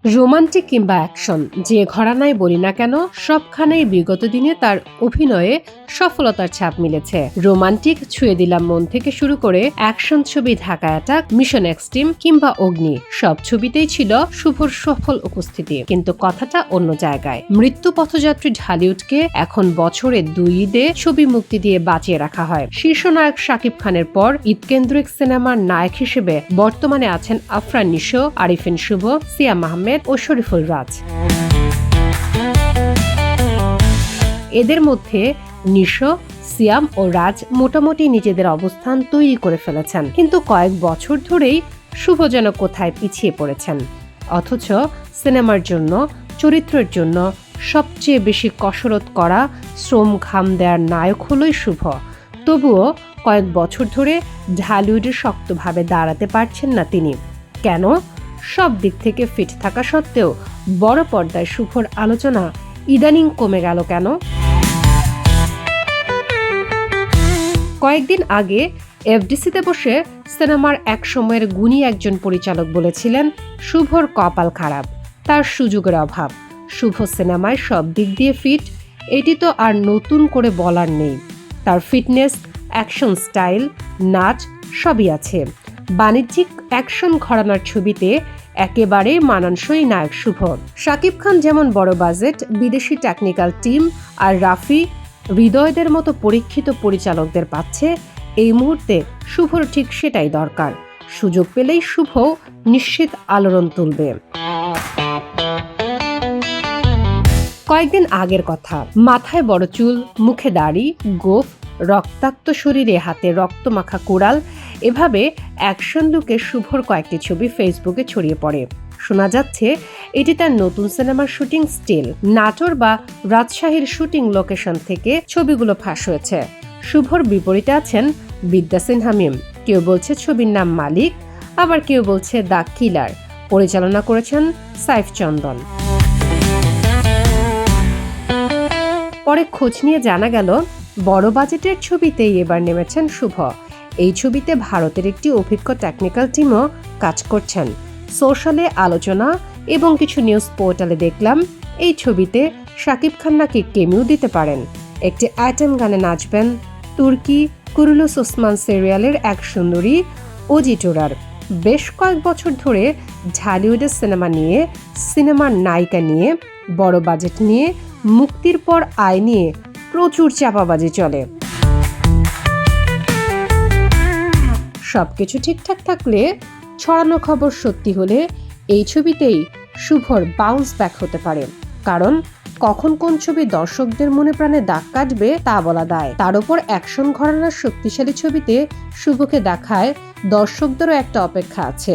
Romantic কিংবা action যে ঘরানায় বলি না কেন, সবখানেই বিগত দিনে তার অভিনয়ে সফলতার ছাপ মিলেছে। রোমান্টিক ছুঁয়ে দিলাম মন থেকে শুরু করে অ্যাকশন ছবি ঢাকা অ্যাটাক, মিশন এক্সট্রিম কিংবা অগ্নি, সব ছবিতেই ছিল শুভর সফল উপস্থিতি। কিন্তু কথাটা অন্য জায়গায়। মৃত্যু পথযাত্রী ঢালিউডকে এখন বছরে 2 ঈদে ছবি মুক্তি দিয়ে বাঁচিয়ে রাখা হয়। শীর্ষনায়ক শাকিব খানের পর ঈদকেন্দ্রিক সিনেমার নায়ক হিসেবে বর্তমানে আছেন আফরান নিশো, আরিফিন শুভ, সিয়াম আহমেদ ও শরীফুল রাজ। এদের মধ্যে নিশো, সিয়াম ও রাজ মোটামুটি নিজেদের অবস্থান তৈরি করে ফেলেছেন, কিন্তু কয়েক বছর ধরেই শুভ যেন কোথায় পিছিয়ে পড়েছেন। অথচ সিনেমার জন্য, চরিত্রের জন্য সবচেয়ে বেশি কসরত করা, শ্রম ঘাম দেওয়ার নায়ক হলোই শুভ। তবুও কয়েক বছর ধরে ঢালিউডে শক্তভাবে দাঁড়াতে পারছেন না তিনি। কেন? সব দিক থেকে ফিট থাকা সত্ত্বেও বড় পর্দায় শুভর আলোচনা ইদানিং কমে গেল কেন? কয়েকদিন আগে এফডিসিতে বসে সিনেমার এক সময়ের গুণী একজন পরিচালক বলেছিলেন, শুভর কপাল খারাপ, তার সুযোগের অভাব। শুভ সিনেমায় সব দিক দিয়ে ফিট, এটি তো আর নতুন করে বলার নেই। তার ফিটনেস, অ্যাকশন স্টাইল, নাচ সবই আছে। বাণিজ্যিক অ্যাকশন ঘরানার ছবিতে একেবারে মানানসই নায়ক শুভ। শাকিব খান যেমন বড় বাজেট, বিদেশি টেকনিক্যাল টিম আর রাফি, হৃদয়দের মতো পরীক্ষিত পরিচালকদের পাচ্ছে, এই মুহূর্তে শুভর ঠিক সেটাই দরকার। সুযোগ পেলেই শুভ নিশ্চিত আলোড়ন তুলবে। কয়েকদিন আগের কথা, মাথায় বড় চুল, মুখে দাড়ি, গোঁফ, রক্তাক্ত শরীরে হাতে রক্তমাখা কুড়াল, এভাবে অ্যাকশন লুকে শুভর কয়েকটি ছবি ফেসবুকে ছড়িয়ে পড়ে। শোনা যাচ্ছে এটি তার নতুন সিনেমার শুটিং স্টিল। নাটোর বা রাজশাহীর শুটিং লোকেশন থেকে ছবিগুলো ফাঁস হয়েছে। শুভর বিপরীতে আছেন বিদ্যা সিনহা মিম। কেউ বলছে ছবির নাম মালিক, আবার কেউ বলছে দ্য কিলার। পরিচালনা করেছেন সাইফ চন্দন। পরে খোঁজ নিয়ে জানা গেল, বড় বাজেটের ছবিতেই এবার নেমেছেন শুভ। এই ছবিতে ভারতের একটি অভিজ্ঞ টেকনিক্যাল টিমও কাজ করছেন। সোশ্যালে আলোচনা এবং কিছু নিউজ পোর্টালে দেখলাম, এই ছবিতে শাকিব খান নাকি কেমিও দিতে পারেন। একটি আইটেম গানে নাচবেন তুর্কি কুরুলুস ওসমান সিরিয়ালের এক সুন্দরী অজি টোরার। বেশ কয়েক বছর ধরে ঢালিউডের সিনেমা নিয়ে, সিনেমার নায়িকা নিয়ে, বড় বাজেট নিয়ে, মুক্তির পর আয় নিয়ে প্রচুর চাপাবাজি চলে। সবকিছু ঠিকঠাক থাকলে, ছড়ানো খবর সত্যি হলে এই ছবিতেই শুভর বাউন্স ব্যাক হতে পারে। কারণ কখন কোন ছবি দর্শকদের মনে প্রাণে দাগ কাটবে তা বলা দায়। তার উপর অ্যাকশন ঘরানার শক্তিশালী ছবিতে শুভকে দেখায় দর্শকদেরও একটা অপেক্ষা আছে।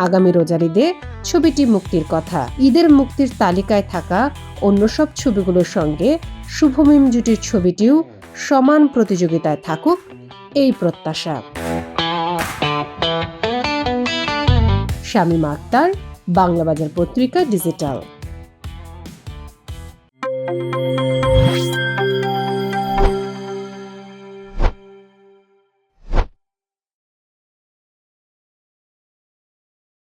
আগামী রোজার ঈদে ছবিটি মুক্তির কথা। ঈদের মুক্তির তালিকায় থাকা অন্য সব ছবিগুলোর সঙ্গে শুভ মিম জুটির ছবিটিও সমান প্রতিযোগিতায় থাকুক, এই প্রত্যাশা। শামীমা আক্তার, বাংলা বাজার পত্রিকা, ডিজিটাল।